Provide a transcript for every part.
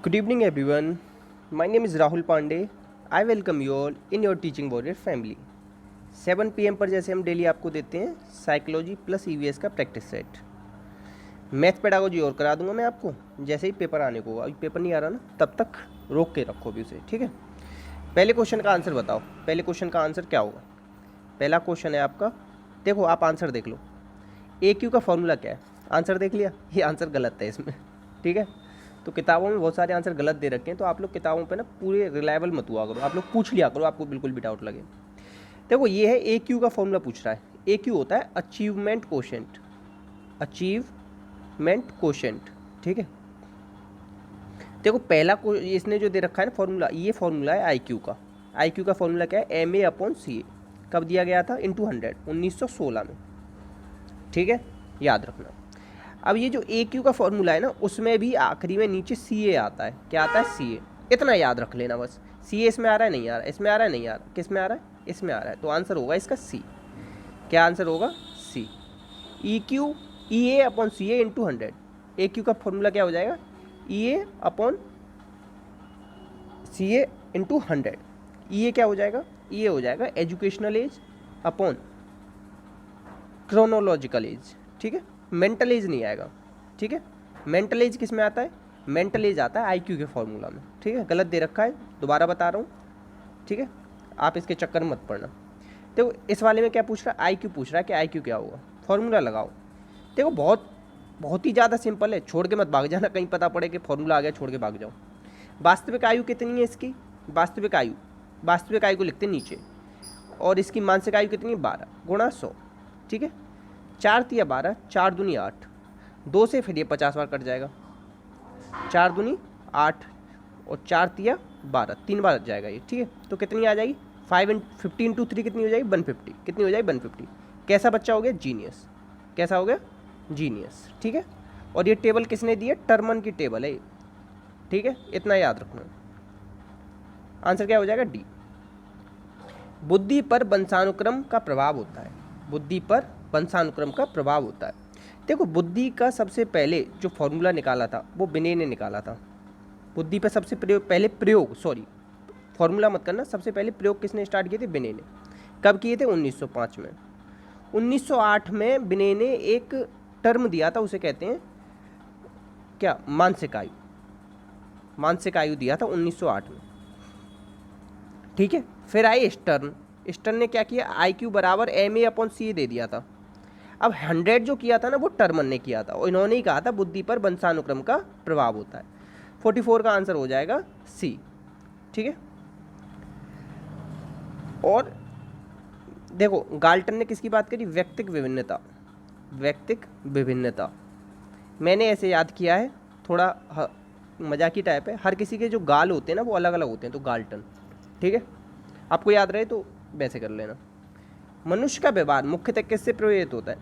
Good evening, everyone. My name is Rahul Pandey. I welcome you all in your teaching warrior family. 7 PM पर जैसे हम daily आपको देते हैं psychology plus EVS का practice set, math pedagogy और करा दूंगा मैं आपको जैसे ही पेपर आने को होगा। अभी पेपर नहीं आ रहा ना, तब तक रोक के रखो भी उसे, ठीक है। पहले क्वेश्चन का आंसर बताओ। पहले क्वेश्चन का आंसर क्या होगा? पहला क्वेश्चन है आपका, देखो आप आंसर देख लो। ए क्यू का फॉर्मूला क्या है? आंसर देख लिया? ये आंसर गलत है इसमें, ठीक है। तो किताबों में बहुत सारे आंसर गलत दे रखे हैं, तो आप लोग किताबों पे ना पूरे रिलायबल मत हुआ करो, आप लोग पूछ लिया करो, आपको बिल्कुल भी डाउट लगे। देखो ये है ए क्यू का फॉर्मूला पूछ रहा है। ए क्यू होता है अचीवमेंट कोशेंट, अचीवमेंट कोशेंट, ठीक है। देखो पहला इसने जो दे रखा है ना फॉर्मूला, ये फॉर्मूला है आई क्यू का। आई क्यू का फॉर्मूला क्या है? एम ए अपॉन सी ए। कब दिया गया था? इंटू 100, 1916 में, ठीक है, याद रखना। अब ये जो ए क्यू का फॉर्मूला है ना, उसमें भी आखिरी में नीचे सी ए आता है। क्या आता है? सी ए। इतना याद रख लेना बस। सी ए इसमें आ रहा है, नहीं आ रहा है, इसमें आ रहा है, नहीं आ रहा, किस में आ रहा है? इसमें आ रहा है। तो आंसर होगा इसका सी। क्या आंसर होगा? सी। ई क्यू, ई ए अपॉन सी ए इंटू 100। ए क्यू का फॉर्मूला क्या हो जाएगा? ई ए अपॉन सी ए इंटू 100। ई ए क्या हो जाएगा? ई ए हो जाएगा educational as upon chronological age, ठीक है। मेंटल एज नहीं आएगा, ठीक है। मेंटल एज किस में आता है? मेंटल एज आता है आईक्यू के फॉर्मूला में, ठीक है। गलत दे रखा है, दोबारा बता रहा हूँ, ठीक है। आप इसके चक्कर में मत पड़ना। देखो इस वाले में क्या पूछ रहा है? आईक्यू पूछ रहा है कि आईक्यू क्या होगा, फॉर्मूला लगाओ। देखो बहुत ही ज़्यादा सिंपल है, छोड़ के मत भाग जाना, कहीं पता पड़े कि फॉर्मूला आ गया छोड़ के भाग जाओ। वास्तविक आयु कितनी है इसकी? वास्तविक आयु को लिखते हैं नीचे, और इसकी मानसिक आयु कितनी है? 12 गुणा 100, ठीक है। 4 तिया 12, 4 दूनी 8, 2 से फिर ये 50 बार कट जाएगा। 4 दूनी 8 और 4 तिया 12, 3 बार जाएगा ये, ठीक है। तो कितनी आ जाएगी? 50 इंटू 3 कितनी हो जाएगी? 150। कितनी हो जाएगी? 150। कैसा बच्चा हो गया? जीनियस। कैसा हो गया? जीनियस, ठीक है। और ये टेबल किसने दी है? टर्मन की टेबल है, ठीक है। इतना याद रखना। आंसर क्या हो जाएगा? डी। बुद्धि पर वंशानुक्रम का प्रभाव होता है। बुद्धि पर वंशानुक्रम का प्रभाव होता है। देखो बुद्धि का सबसे पहले जो फॉर्मूला निकाला था वो बिने ने निकाला था। बुद्धि पर सबसे पहले प्रयोग, सॉरी फॉर्मूला मत करना, सबसे पहले प्रयोग किसने स्टार्ट किए थे? बिने ने। कब किए थे? 1905 में। 1908 में बिने ने एक टर्म दिया था, उसे कहते हैं क्या? मानसिक आयु। मानसिक आयु दिया था 1908 में, ठीक है। फिर आए स्टर्न। स्टर्न ने क्या किया? आई क्यू बराबर एम ए अपॉन सी ए दे दिया था। अब 100 जो किया था ना वो टर्मन ने किया था, और इन्होंने ही कहा था बुद्धि पर वंशानुक्रम का प्रभाव होता है। 44 का आंसर हो जाएगा सी, ठीक है। और देखो गाल्टन ने किसकी बात करी? व्यक्तिक विभिन्नता। व्यक्तिक विभिन्नता मैंने ऐसे याद किया है, थोड़ा मजाकी टाइप है। हर किसी के जो गाल होते हैं ना वो अलग अलग होते हैं, तो गाल्टन, ठीक है। आपको याद रहे तो वैसे कर लेना। मनुष्य का व्यवहार मुख्यतः किससे प्रेरित होता है?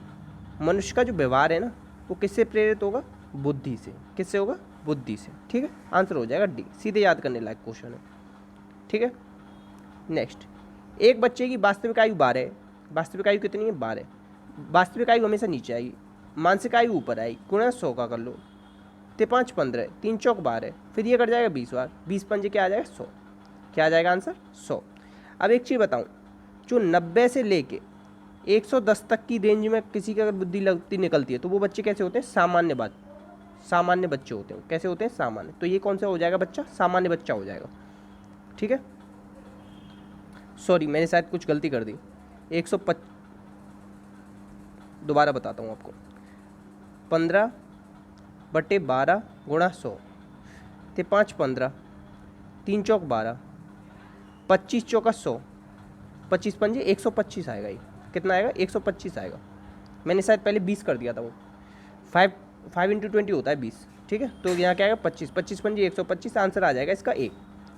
मनुष्य का जो व्यवहार है ना वो किससे प्रेरित होगा? बुद्धि से। किससे होगा? बुद्धि से, ठीक है। आंसर हो जाएगा डी। सीधे याद करने लायक क्वेश्चन है, ठीक है। नेक्स्ट, एक बच्चे की वास्तविक आयु 12 है। वास्तविक आयु कितनी है? 12। वास्तविक आयु हमेशा नीचे आएगी, मानसिक आयु ऊपर आएगी। गुणा 100 का कर लो, 5 15, 3 चौक 12, फिर ये कट जाएगा 20 बार, 20 पंजे क्या आ जाएगा? 100। क्या आ जाएगा आंसर? 100। अब एक चीज़ बताऊँ, जो 90 से लेके 110 तक की रेंज में किसी की अगर बुद्धि लगती निकलती है तो वो बच्चे कैसे होते हैं? सामान्य बच्चे होते हैं। कैसे होते हैं? सामान्य। तो ये कौन सा हो जाएगा बच्चा? सामान्य बच्चा हो जाएगा, ठीक है। सॉरी मैंने शायद कुछ गलती कर दी। 105, दोबारा बताता हूँ आपको। 15/12 गुणा 100, 5 15, 3 चौक 12, 25 चौका 100, 25 पंजे 125 आएगा। ये कितना आएगा? 125 आएगा। मैंने शायद पहले 20 कर दिया था, वो 5 इंटू 20 होता है 20, ठीक है। तो यहाँ क्या आएगा? 25, 25 पंजे 125। आंसर आ जाएगा इसका ए।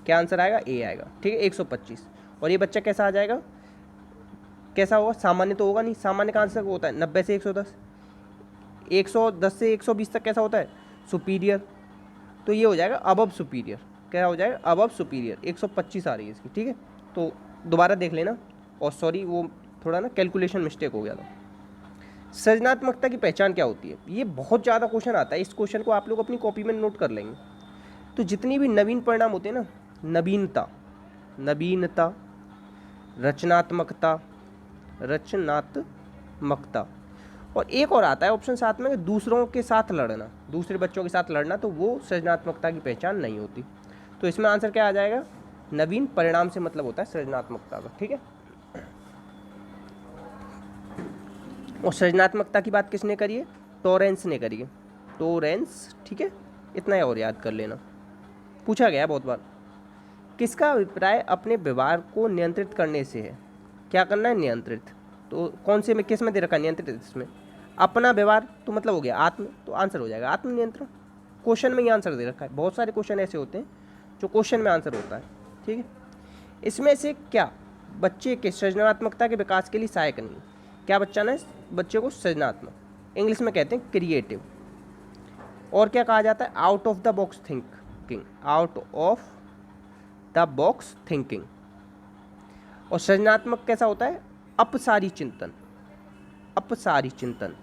क्या आंसर आएगा? ए आएगा, ठीक है, 125। और ये बच्चा कैसा आ जाएगा? कैसा होगा? सामान्य तो होगा नहीं। सामान्य का आंसर होता है 90 से 110, 110 से 120 तक कैसा होता है? सुपीरियर। तो ये हो जाएगा अबव सुपीरियर। क्या हो जाएगा? Above superior. 125 आ रही है इसकी, ठीक है। तो दोबारा देख लेना। और सॉरी वो थोड़ा ना कैलकुलेशन मिस्टेक हो गया था। सृजनात्मकता की पहचान क्या होती है? ये बहुत ज़्यादा क्वेश्चन आता है, इस क्वेश्चन को आप लोग अपनी कॉपी में नोट कर लेंगे। तो जितनी भी नवीन परिणाम होते हैं ना, नवीनता, रचनात्मकता, और एक और आता है ऑप्शन साथ में, दूसरों के साथ लड़ना, दूसरे बच्चों के साथ लड़ना, तो वो सृजनात्मकता की पहचान नहीं होती। तो इसमें आंसर क्या आ जाएगा, नवीन परिणाम से मतलब होता है सृजनात्मकता का, ठीक है। और सृजनात्मकता की बात किसने करी है, टॉरेंस ने करी है, टॉरेंस, ठीक है। इतना और याद कर लेना, पूछा गया बहुत बार। किसका अभिप्राय अपने व्यवहार को नियंत्रित करने से है, क्या करना है, नियंत्रित। तो कौन से में, किस में दे रखा है, नियंत्रित, इसमें अपना व्यवहार तो मतलब हो गया आत्म, तो आंसर हो जाएगा आत्मनियंत्रण। क्वेश्चन में ही आंसर दे रखा है, बहुत सारे क्वेश्चन ऐसे होते हैं जो क्वेश्चन में आंसर होता है, ठीक है। इसमें से क्या बच्चे के सृजनात्मकता के विकास के लिए सहायक नहीं, क्या बच्चा है बच्चे को सृजनात्मक, इंग्लिश में कहते हैं क्रिएटिव। और क्या कहा जाता है, out of the box thinking, out of the box thinking. और सृजनात्मक कैसा होता है, अपसारी चिंतन, अपसारी चिंतन।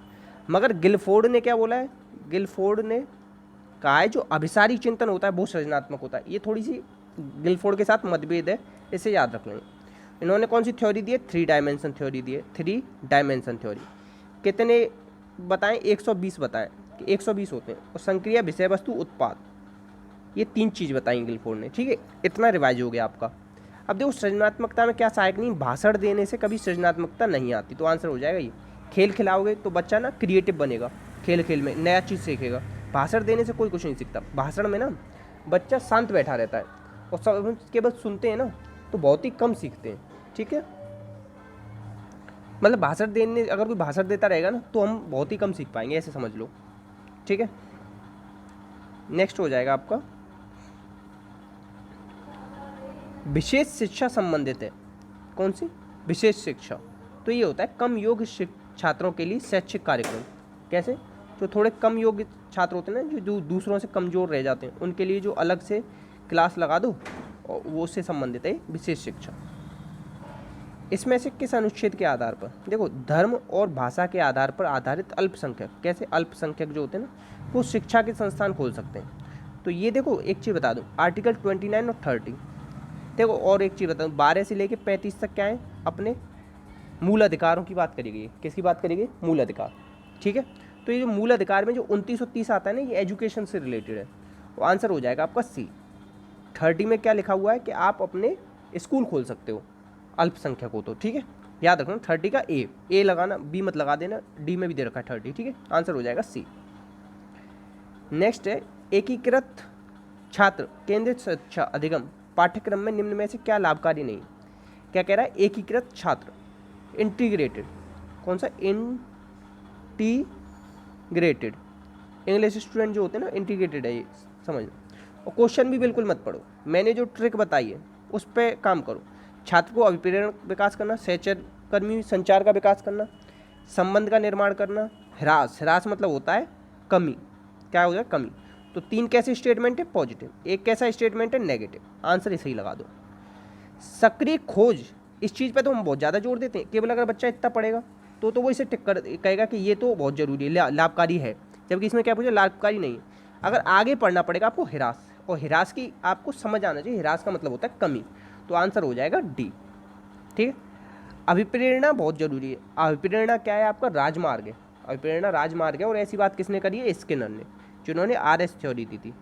मगर गिलफोर्ड ने क्या बोला है, गिलफोर्ड ने कहा है जो अभिसारी चिंतन होता है वो सृजनात्मक होता है। ये थोड़ी सी गिलफोर्ड के साथ मतभेद है, इसे याद रख लेंगे। इन्होंने कौन सी थ्योरी दी है, 3 डायमेंशन थ्योरी दी है, 3 डायमेंशन थ्योरी। कितने बताएं, 120 बताएं कि 120 होते हैं। और संक्रिया, विषय वस्तु, उत्पाद, ये 3 चीज़ बताई गिलफोर्ड ने, ठीक है। इतना रिवाइज हो गया आपका। अब देखो सृजनात्मकता में क्या सहायक नहीं, भाषण देने से कभी सृजनात्मकता नहीं आती, तो आंसर हो जाएगा ये। खेल खिलाओगे तो बच्चा ना क्रिएटिव बनेगा, खेल खेल में नया चीज़ सीखेगा। भाषण देने से कोई कुछ नहीं सीखता, भाषण में ना बच्चा शांत बैठा रहता है और सब केवल सुनते हैं ना, तो बहुत ही कम सीखते हैं, ठीक है। मतलब भाषण देने, अगर कोई भाषण देता रहेगा ना तो हम बहुत ही कम सीख पाएंगे, ऐसे समझ लो, ठीक है। नेक्स्ट हो जाएगा आपका विशेष शिक्षा संबंधित है, कौन सी, विशेष शिक्षा। तो ये होता है कम योग्य छात्रों के लिए शैक्षिक कार्यक्रम। कैसे, जो थोड़े कम योग्य छात्र होते हैं ना, जो दूसरों से कमज़ोर रह जाते हैं, उनके लिए जो अलग से क्लास लगा दो, और वो उससे संबंधित है विशेष शिक्षा। इसमें से किस अनुच्छेद के आधार पर, देखो धर्म और भाषा के आधार पर आधारित अल्पसंख्यक, कैसे अल्पसंख्यक जो होते हैं ना वो शिक्षा के संस्थान खोल सकते हैं। तो ये देखो एक चीज़ बता दूँ, आर्टिकल 29 और 30। देखो और एक चीज़ बता दूँ, 12 से लेकर 35 तक क्या है, अपने मूल अधिकारों की बात करेगी। किसकी बात करेगी, मूल अधिकार, ठीक है। तो ये जो मूल अधिकार में जो 29 और 30 आता है ना, ये एजुकेशन से रिलेटेड है, तो आंसर हो जाएगा आपका सी। 30 में क्या लिखा हुआ है कि आप अपने स्कूल खोल सकते हो अल्पसंख्यक हो तो, ठीक है। याद रखना 30 का ए लगाना, बी मत लगा देना, डी में भी दे रखा है 30, ठीक है। आंसर हो जाएगा सी। नेक्स्ट है एकीकृत छात्र केंद्रित शिक्षा अधिगम पाठ्यक्रम में निम्न में से क्या लाभकारी नहीं। क्या कह रहा है, एकीकृत छात्र, इंटीग्रेटेड, कौन सा, इंटीग्रेटेड। इंग्लिश स्टूडेंट जो होते हैं ना, इंटीग्रेटेड है ये, समझ लो। और क्वेश्चन भी बिल्कुल मत पढ़ो, मैंने जो ट्रिक बताई है उस पर काम करो। छात्र को अभिप्रेरण विकास करना, सहकर्मी संचार का विकास करना, संबंध का निर्माण करना, ह्रास मतलब होता है कमी, क्या हो जाए, कमी। तो 3 कैसे स्टेटमेंट है, पॉजिटिव, एक कैसा स्टेटमेंट है, नेगेटिव। आंसर इसे ही लगा दो। सक्रिय खोज, इस चीज़ पे तो हम बहुत ज़्यादा जोर देते हैं, केवल अगर बच्चा इतना पढ़ेगा तो वो इसे टिक कर कहेगा कि ये तो बहुत ज़रूरी है, लाभकारी है, जबकि इसमें क्या पूछा, लाभकारी नहीं है। अगर आगे पढ़ना पड़ेगा आपको ह्रास, और ह्रास की आपको समझ आना चाहिए, ह्रास का मतलब होता है कमी, तो आंसर हो जाएगा डी, ठीक है। अभिप्रेरणा बहुत जरूरी है, अभिप्रेरणा क्या है, आपका राजमार्ग है, अभिप्रेरणा राजमार्ग है। और ऐसी बात किसने करी है, स्किनर ने, जिन्होंने RS थ्योरी दी थी,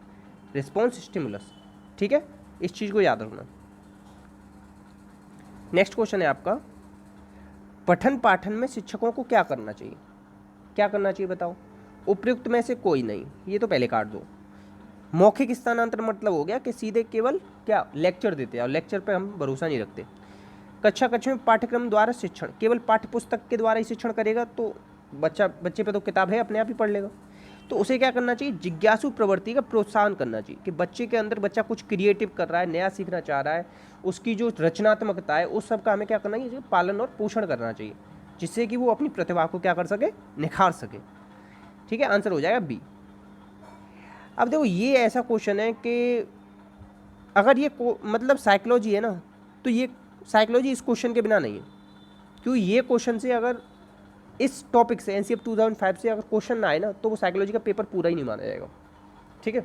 रिस्पॉन्स स्टिमुलस, ठीक है। इस चीज़ को याद रखना। नेक्स्ट क्वेश्चन है आपका, पठन पाठन में शिक्षकों को क्या करना चाहिए, क्या करना चाहिए बताओ। उपयुक्त में से कोई नहीं, ये तो पहले काट दो। मौखिक स्थानांतरण मतलब हो गया कि सीधे केवल क्या लेक्चर देते हैं, और लेक्चर पे हम भरोसा नहीं रखते। कक्षा में पाठ्यक्रम द्वारा शिक्षण, केवल पाठ्यपुस्तक के द्वारा ही शिक्षण करेगा तो बच्चे पे तो किताब है, अपने आप ही पढ़ लेगा। तो उसे क्या करना चाहिए, जिज्ञासु प्रवृत्ति का प्रोत्साहन करना चाहिए, कि बच्चे के अंदर बच्चा कुछ क्रिएटिव कर रहा है, नया सीखना चाह रहा है, उसकी जो रचनात्मकता है उस सब का हमें क्या करना चाहिए, पालन और पोषण करना चाहिए, जिससे कि वो अपनी प्रतिभा को क्या कर सके, निखार सके, ठीक है। आंसर हो जाएगा बी। अब देखो ये ऐसा क्वेश्चन है कि अगर ये मतलब साइकोलॉजी है ना, तो ये साइकोलॉजी इस क्वेश्चन के बिना नहीं है, क्योंकि ये क्वेश्चन से अगर इस टॉपिक से NCF 2005 से अगर क्वेश्चन ना आए ना, तो वो साइकोलॉजी का पेपर पूरा ही नहीं माना जाएगा, ठीक है।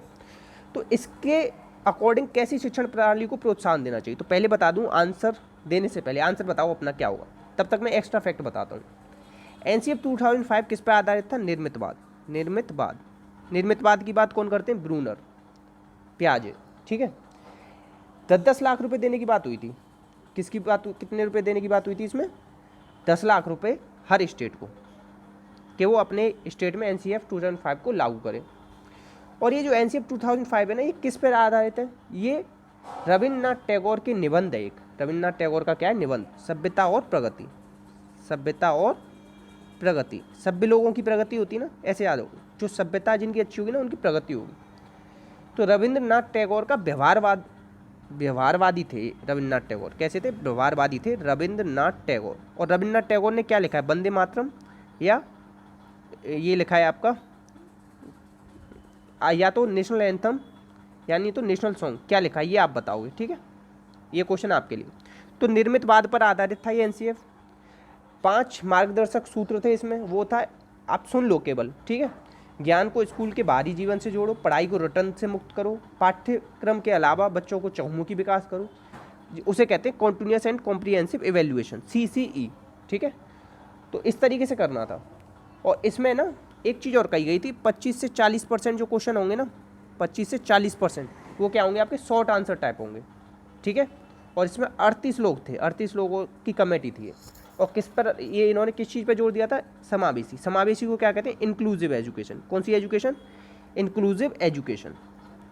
तो इसके अकॉर्डिंग कैसी शिक्षण प्रणाली को प्रोत्साहन देना चाहिए। तो पहले बता दूं, आंसर देने से पहले आंसर बताओ अपना क्या होगा, तब तक मैं एक्स्ट्रा फैक्ट बताता हूँ। एनसीएफ 2005 किस पर आधारित था? निर्मितवाद। निर्मितवाद, निर्मितवाद की बात कौन करते हैं? ब्रूनर, पियाजे। ठीक है, 10-10 लाख रुपए देने की बात हुई थी। किसकी बात, कितने रुपए देने की बात हुई थी इसमें? 10 लाख रुपए हर स्टेट को, कि वो अपने स्टेट में एनसीएफ 2005 को लागू करें। और ये जो एनसीएफ 2005 है ना, ये किस पर आधारित है? ये रविन्द्रनाथ टैगोर के निबंध है। एक रविन्द्रनाथ टैगोर का क्या है? निबंध, सभ्यता और प्रगति। सभ्यता और प्रगति, सभ्य लोगों की प्रगति होती है ना, ऐसे याद हो, जो सभ्यता जिनकी अच्छी होगी ना उनकी प्रगति होगी। तो रविन्द्रनाथ टैगोर का व्यवहारवादी थे रविन्द्रनाथ टैगोर। कैसे थे? व्यवहारवादी थे रविन्द्रनाथ टैगोर। और रविन्द्रनाथ टैगोर ने क्या लिखा है? वंदे मातरम, या ये लिखा है आपका या तो नेशनल एंथम यानी तो नेशनल सॉन्ग, क्या लिखा है ये आप बताओगे। ठीक है, ये क्वेश्चन आपके लिए। तो निर्मितवाद पर आधारित था ये एनसीएफ। 5 मार्गदर्शक सूत्र थे इसमें, वो था, आप सुन लो केवल। ठीक है, ज्ञान को स्कूल के बाहरी जीवन से जोड़ो, पढ़ाई को रटन से मुक्त करो, पाठ्यक्रम के अलावा बच्चों को चहुमुखी विकास करो, उसे कहते हैं continuous and comprehensive evaluation, CCE। ठीक है, तो इस तरीके से करना था। और इसमें ना एक चीज़ और कही गई थी, 25 से 40% जो क्वेश्चन होंगे ना, 25 से 40% वो क्या होंगे? आपके शॉर्ट आंसर टाइप होंगे। ठीक है, और इसमें 38 लोग थे, 38 लोगों की कमेटी थी। और किस पर ये इन्होंने किस चीज़ पर जोर दिया था? समावेशी। समावेशी को क्या कहते हैं? Inclusive education. कौन सी एजुकेशन? Inclusive education.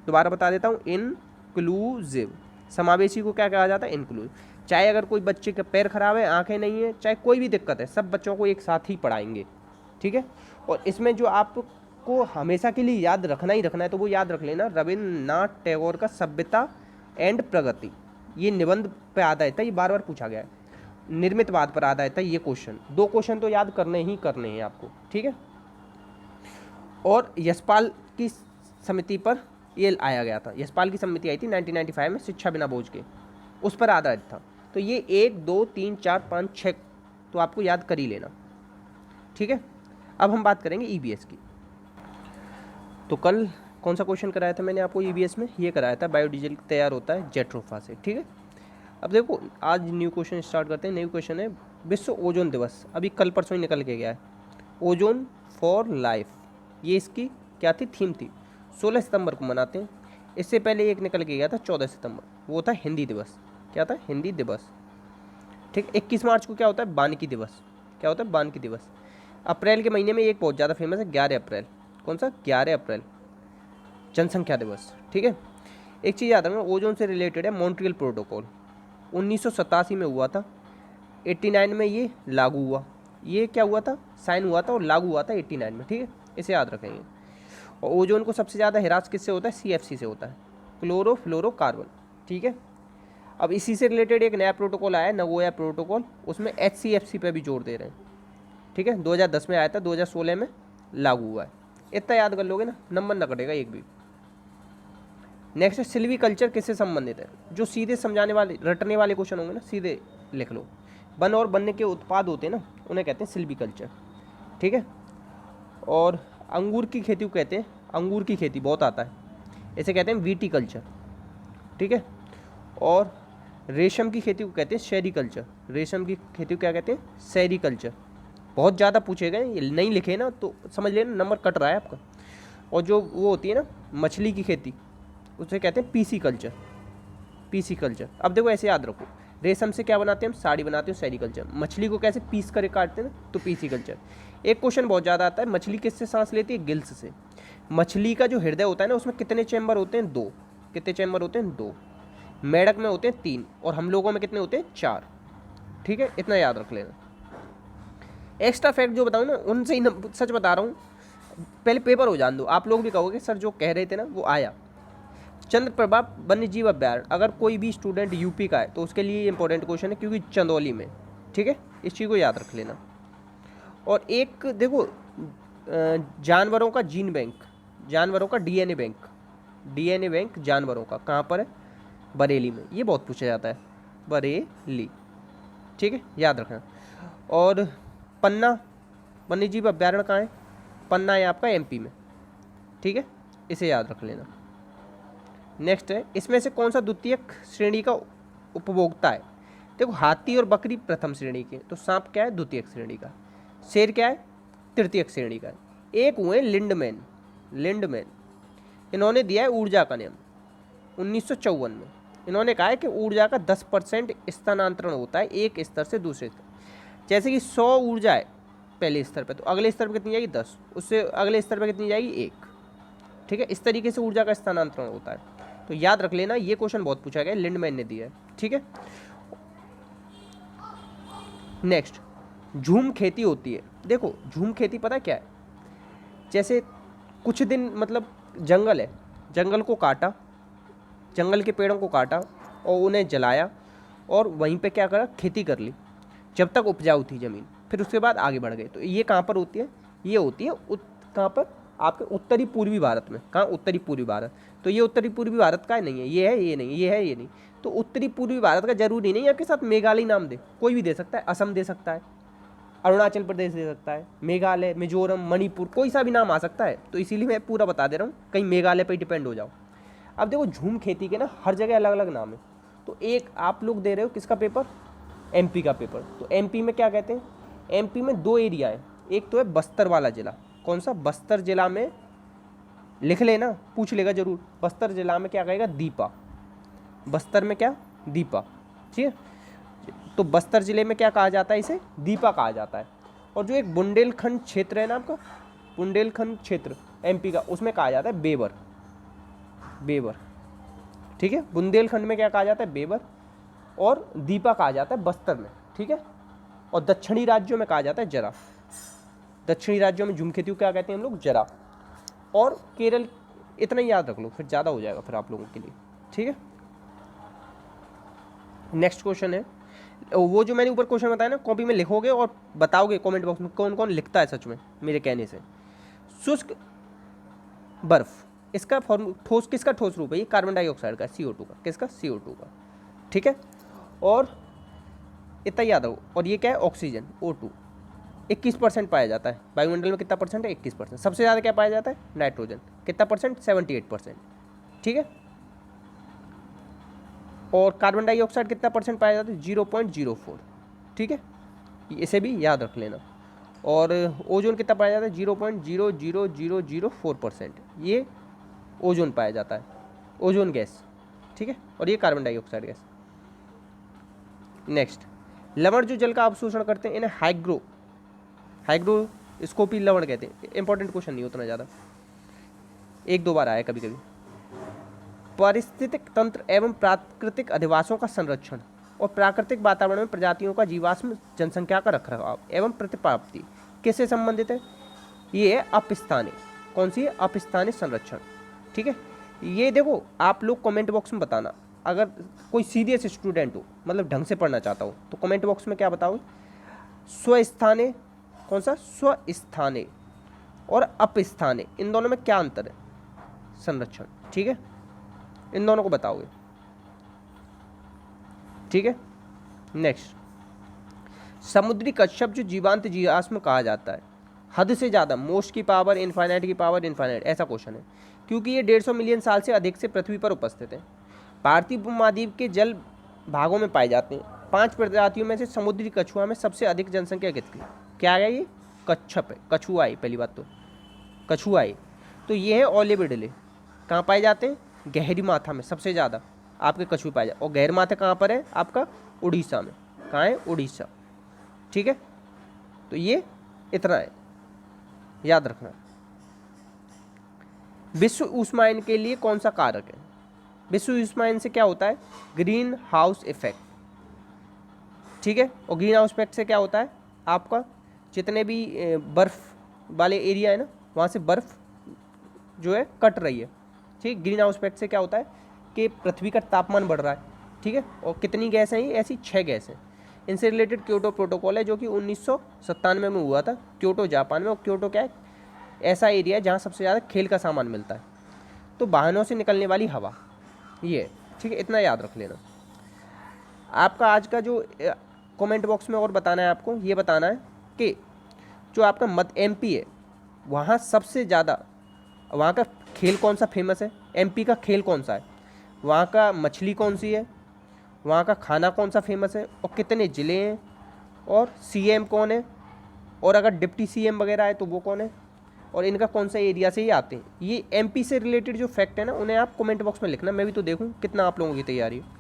दोबारा बता देता हूँ, इंक्लूसिव। समावेशी को क्या कहा जाता है? इंक्लूसिव। चाहे अगर कोई बच्चे का पैर खराब है, आंखें नहीं है, चाहे कोई भी दिक्कत है, सब बच्चों को एक साथ ही पढ़ाएंगे। ठीक है, और इसमें जो आपको हमेशा के लिए याद रखना ही रखना है, तो वो याद रख लेना, रविन्द्रनाथ टैगोर का सभ्यता एंड प्रगति, ये निबंध पे आधारित था। ये बार बार पूछा गया है। निर्मितवाद पर आधारित था ये क्वेश्चन। 2 क्वेश्चन तो याद करने ही करने हैं आपको। ठीक है, और यशपाल की समिति पर ये आया गया था। यशपाल की समिति आई थी 1995 में, शिक्षा बिना बोझ के, उस पर आधारित था। तो ये 1 2 3 4 5 6 तो आपको याद कर ही लेना। ठीक है, अब हम बात करेंगे ईबीएस की। तो कल कौन सा क्वेश्चन कराया था मैंने आपको ईबीएस में? ये कराया था, बायोडीजल तैयार होता है जेट्रोफा से। ठीक है, अब देखो आज न्यू क्वेश्चन स्टार्ट करते हैं। न्यू क्वेश्चन है, विश्व ओजोन दिवस अभी कल परसों ही निकल के गया है। ओजोन फॉर लाइफ, ये इसकी क्या थी? थीम थी। 16 सितंबर को मनाते हैं। इससे पहले एक निकल के गया था 14 सितंबर, वो था हिंदी दिवस। क्या था? हिंदी दिवस। ठीक, 21 मार्च को क्या होता है? वानिकी दिवस। क्या होता है? वानिकी दिवस। अप्रैल के महीने में एक बहुत ज़्यादा फेमस है, 11 अप्रैल। कौन सा? 11 अप्रैल, जनसंख्या दिवस। ठीक है, एक चीज़ याद रखना, ओजोन से रिलेटेड है मॉन्ट्रियल प्रोटोकॉल, 1987 में हुआ था, 89 में ये लागू हुआ। ये क्या हुआ था? साइन हुआ था और लागू हुआ था 89 में। ठीक है, इसे याद रखेंगे। और ओजोन को सबसे ज़्यादा हिरास किससे होता है? CFC से होता है, क्लोरोफ्लोरोकार्बन। ठीक है, अब इसी से रिलेटेड एक नया प्रोटोकॉल आया है, नगोया प्रोटोकॉल, उसमें HCFC पे भी जोर दे रहे हैं। ठीक है, 2010 में आया था, 2016 में लागू हुआ है। इतना याद कर लोगे ना, नंबर ना कटेगा एक भी। नेक्स्ट है सिल्वीकल्चर, किससे संबंधित है? जो सीधे समझाने वाले रटने वाले क्वेश्चन होंगे ना, सीधे लिख लो। वन और बनने के उत्पाद होते हैं ना, उन्हें कहते हैं सिल्वीकल्चर। ठीक है, और अंगूर की खेती को कहते हैं, अंगूर की खेती बहुत आता है, इसे कहते हैं वीटीकल्चर। ठीक है, और रेशम की खेती को कहते हैं सेरीकल्चर। रेशम की खेती को क्या कहते हैं? सेरीकल्चर। बहुत ज़्यादा पूछे गए, ये नहीं लिखे ना तो समझ लेना नंबर कट रहा है आपका। और जो वो होती है ना मछली की खेती, उसे कहते हैं पीसी कल्चर। PC culture. अब देखो ऐसे याद रखो, रेशम से क्या बनाते हैं हम? साड़ी बनाते हैं, सेरीकल्चर। मछली को कैसे पीस कर काटते हैं ना, तो पीसी कल्चर। एक क्वेश्चन बहुत ज़्यादा आता है, मछली किससे सांस लेती है? गिल्स से। मछली का जो हृदय होता है ना, उसमें कितने चैम्बर होते हैं? 2। कितने चैम्बर होते हैं? 2। मेढक में होते हैं 3, और हम लोगों में कितने होते हैं? 4। ठीक है, इतना याद रख लेना। एक्स्ट्रा फैक्ट जो बताऊँ ना, उनसे ही सच बता रहा हूँ, पहले पेपर हो जान दो, आप लोग भी कहोगे सर जो कह रहे थे ना वो आया। चंद्रप्रभा वन्य जीव अभ्यारण्य, अगर कोई भी स्टूडेंट यूपी का है तो उसके लिए इंपॉर्टेंट क्वेश्चन है, क्योंकि चंदौली में। ठीक है, इस चीज़ को याद रख लेना। और एक देखो, जानवरों का जीन बैंक, जानवरों का DNA बैंक, DNA बैंक जानवरों का कहाँ पर है? बरेली में। ये बहुत पूछा जाता है, बरेली। ठीक है, याद रखना। और पन्ना वन्य जीव अभ्यारण्य कहाँ है? पन्ना है आपका MP में। ठीक है, इसे याद रख लेना। नेक्स्ट है, इसमें से कौन सा द्वितीयक श्रेणी का उपभोक्ता है? देखो हाथी और बकरी प्रथम श्रेणी के, तो सांप क्या है? द्वितीयक श्रेणी का। शेर क्या है? तृतीयक श्रेणी का। एक हुए लिंडमैन, इन्होंने दिया है ऊर्जा का नियम 1954 में। इन्होंने कहा है कि ऊर्जा का 10% स्थानांतरण होता है एक स्तर से दूसरे स्तर। जैसे कि 100 ऊर्जा है पहले स्तर पे, तो अगले स्तर पे कितनी जाएगी? 10। उससे अगले स्तर पे कितनी जाएगी? 1। ठीक है, इस तरीके से ऊर्जा का स्थानांतरण होता है। तो याद रख लेना, ये क्वेश्चन बहुत पूछा गया, लिंडमैन ने दिया है। ठीक है, नेक्स्ट, झूम खेती होती है। देखो झूम खेती पता क्या है? जैसे कुछ दिन मतलब जंगल है, जंगल को काटा, जंगल के पेड़ों को काटा और उन्हें जलाया और वहीं पे क्या करा? खेती कर ली जब तक उपजाऊ थी ज़मीन, फिर उसके बाद आगे बढ़ गए। तो ये कहाँ पर होती है? ये होती है कहाँ पर? आपके उत्तरी पूर्वी भारत में। कहाँ? उत्तरी पूर्वी भारत। तो ये उत्तरी पूर्वी भारत का नहीं है, ये है, ये नहीं, ये है, ये नहीं। तो उत्तरी पूर्वी भारत का जरूरी नहीं है आपके साथ मेघालय नाम दे, कोई भी दे सकता है, असम दे सकता है, अरुणाचल प्रदेश दे सकता है, मेघालय, मिजोरम, मणिपुर, कोई सा भी नाम आ सकता है। तो इसीलिए मैं पूरा बता दे रहा हूँ, कहीं मेघालय पर डिपेंड हो जाओ। अब देखो झूम खेती के ना हर जगह अलग अलग नाम है। तो एक आप लोग दे रहे हो किसका पेपर? एमपी का पेपर। तो एमपी में क्या कहते हैं? एमपी में 2 एरिया है, एक तो है बस्तर वाला जिला। कौन सा? बस्तर जिला में, लिख लेना, पूछ लेगा जरूर। बस्तर जिला में क्या कहेगा? दीपा। बस्तर में क्या? दीपा। ठीक है, तो बस्तर जिले में क्या कहा जाता है? इसे दीपा कहा जाता है। और जो एक बुंदेलखंड क्षेत्र है ना आपका, बुंदेलखंड क्षेत्र एमपी का, उसमें कहा जाता है बेबर। बेबर, ठीक है, बुंदेलखंड में क्या कहा जाता है? बेबर। और दीपा कहा जाता है बस्तर में। ठीक है, और दक्षिणी राज्यों में कहा जाता है जरा। दक्षिणी राज्यों में झूम खेती को क्या कहते हैं हम लोग? जरा। और केरल, इतना ही याद रख लो, फिर ज़्यादा हो जाएगा फिर आप लोगों के लिए। ठीक है, नेक्स्ट क्वेश्चन है, वो जो मैंने ऊपर क्वेश्चन बताया ना, कॉपी में लिखोगे और बताओगे कमेंट बॉक्स में कौन कौन लिखता है सच में मेरे कहने से। शुष्क बर्फ, इसका फॉर्म ठोस, किसका ठोस रूप है? ये कार्बन डाइऑक्साइड का, CO2 का। किसका? CO2 का। ठीक है, और इतना याद रखो। और ये क्या है? Oxygen, O2। 21% पाया जाता है वायुमंडल में। कितना परसेंट है? 21%। सबसे ज़्यादा क्या पाया जाता है? नाइट्रोजन। कितना परसेंट? 78%। ठीक है, और कार्बन डाइऑक्साइड कितना परसेंट पाया जाता है? 0.04। ठीक है, इसे भी याद रख लेना। और ओजोन कितना पाया जाता है? 0.00004%। ये ओजोन पाया जाता है, ओजोन गैस। ठीक है, और ये कार्बन डाइऑक्साइड गैस। नेक्स्ट, लवण जो जल का अवशोषण करते हैं, इन्हें हाइग्रोस्कोपी लवण कहते हैं। इंपॉर्टेंट क्वेश्चन नहीं उतना ज़्यादा, 1-2 बार आया कभी कभी। पारिस्थितिक तंत्र एवं प्राकृतिक अधिवासों का संरक्षण और प्राकृतिक वातावरण में प्रजातियों का जीवाश्म जनसंख्या का रखरखाव एवं प्रतिप्राप्ति किससे संबंधित है? ये है अपस्थानिक। कौन सी है? अपस्थानिक संरक्षण। ठीक है, ये देखो आप लोग कमेंट बॉक्स में बताना, अगर कोई सीरियस स्टूडेंट हो, मतलब ढंग से पढ़ना चाहता हो, तो कमेंट बॉक्स में क्या बताओ? स्वस्थाने, कौन सा? स्वस्थाने और अपस्थाने, इन दोनों में क्या अंतर है? संरक्षण। ठीक है, इन दोनों को बताओगे। ठीक है, नेक्स्ट, समुद्री कच्छप जो जीवांत जीवाश्म कहा जाता है, हद से ज़्यादा, मोस्ट की पावर इनफाइनाइट की पावर इनफाइनाइट, ऐसा क्वेश्चन है, क्योंकि ये 150 मिलियन साल से अधिक से पृथ्वी पर उपस्थित है। भारतीय उपमहाद्वीप के जल भागों में पाए जाते हैं। 5 प्रजातियों में से समुद्री कछुआ में सबसे अधिक जनसंख्या किसकी? क्या है? ये कच्छप है, कछुआ है। पहली बात तो कछुआ है। तो ये है ओलिविडले। कहाँ पाए जाते हैं? गहरी माथा में सबसे ज़्यादा आपके कछुए पाए जाते हैं। और गहर माथा कहाँ पर है? आपका उड़ीसा में। कहाँ है? उड़ीसा। ठीक है, तो ये इतना है, याद रखना। विश्व ऊष्मायन के लिए कौन सा कारक है? विश्व ऊष्मायन से क्या होता है? Green house effect. ठीक है, और ग्रीन हाउस इफेक्ट से क्या होता है? आपका जितने भी बर्फ़ वाले एरिया है ना, वहाँ से बर्फ़ जो है कट रही है। ठीक, ग्रीन हाउस इफेक्ट से क्या होता है कि पृथ्वी का तापमान बढ़ रहा है। ठीक है, और कितनी गैस हैं? ऐसी 6 गैस हैं। इनसे रिलेटेड क्योटो प्रोटोकॉल है जो कि 1997 में हुआ था, क्योटो जापान में। और क्योटो क्या है? ऐसा एरिया है जहाँ सबसे ज़्यादा खेल का सामान मिलता है। तो वाहनों से निकलने वाली हवा ये। ठीक है, इतना याद रख लेना। आपका आज का जो कमेंट बॉक्स में और बताना है आपको, ये बताना है कि जो आपका मध्य एमपी है, वहाँ सबसे ज़्यादा, वहाँ का खेल कौन सा फेमस है? एमपी का खेल कौन सा है? वहाँ का मछली कौन सी है, वहाँ का खाना कौन सा फेमस है, और कितने ज़िले हैं, और सीएम कौन है, और अगर डिप्टी सीएम वगैरह है तो वो कौन है, और इनका कौन सा एरिया से ये आते हैं। ये एमपी से रिलेटेड जो फैक्ट है ना, उन्हें आप कमेंट बॉक्स में लिखना, मैं भी तो देखूँ कितना आप लोगों की तैयारी है।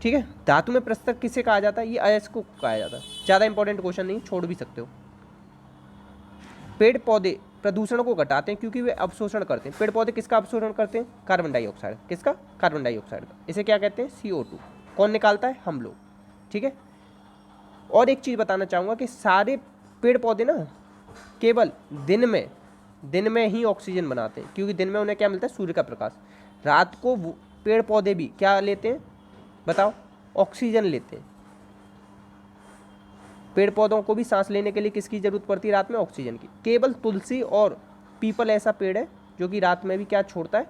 ठीक है। धातु में प्रस्तक किसे कहा जाता है, ये अयस्क को कहा जाता है। ज़्यादा इंपॉर्टेंट क्वेश्चन नहीं, छोड़ भी सकते हो। पेड़ पौधे प्रदूषण को घटाते हैं क्योंकि वे अवशोषण करते हैं। पेड़ पौधे किसका अवशोषण करते हैं, कार्बन डाइऑक्साइड। किसका, कार्बन डाइऑक्साइड का। इसे क्या कहते हैं, CO2। कौन निकालता है, हम लोग। ठीक है। और एक चीज़ बताना चाहूँगा कि सारे पेड़ पौधे ना केवल दिन में ही ऑक्सीजन बनाते हैं, क्योंकि दिन में उन्हें क्या मिलता है, सूर्य का प्रकाश। रात को पेड़ पौधे भी क्या लेते हैं, बताओ, ऑक्सीजन लेते हैं। पेड़ पौधों को भी सांस लेने के लिए किसकी जरूरत पड़ती है, रात में, ऑक्सीजन की। केवल तुलसी और पीपल ऐसा पेड़ है जो कि रात में भी क्या छोड़ता है,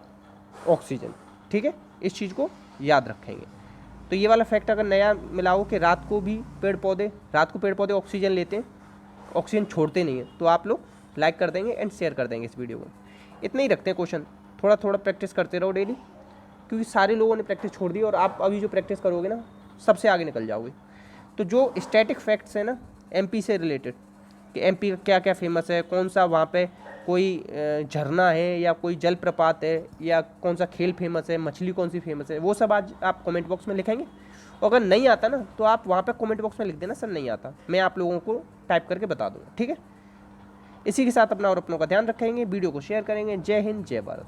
ऑक्सीजन। ठीक है, इस चीज़ को याद रखेंगे। तो ये वाला फैक्ट अगर नया मिलाओ कि रात को पेड़ पौधे ऑक्सीजन लेते हैं, ऑक्सीजन छोड़ते नहीं हैं, तो आप लोग लाइक कर देंगे एंड शेयर कर देंगे इस वीडियो को। इतना ही रखते हैं क्वेश्चन, थोड़ा थोड़ा प्रैक्टिस करते रहो डेली, क्योंकि सारे लोगों ने प्रैक्टिस छोड़ दी और आप अभी जो प्रैक्टिस करोगे ना, सबसे आगे निकल जाओगे। तो जो स्टैटिक फैक्ट्स हैं ना एमपी से रिलेटेड, कि एमपी का क्या क्या फेमस है, कौन सा वहाँ पे कोई झरना है या कोई जलप्रपात है, या कौन सा खेल फेमस है, मछली कौन सी फेमस है, वो सब आज आप कमेंट बॉक्स में लिखेंगे। और अगर नहीं आता ना तो आप वहाँ पे कमेंट बॉक्स में लिख देना, सर नहीं आता, मैं आप लोगों को टाइप करके बता दूँगा। ठीक है। इसी के साथ अपना और अपनों का ध्यान रखेंगे, वीडियो को शेयर करेंगे। जय हिंद, जय भारत।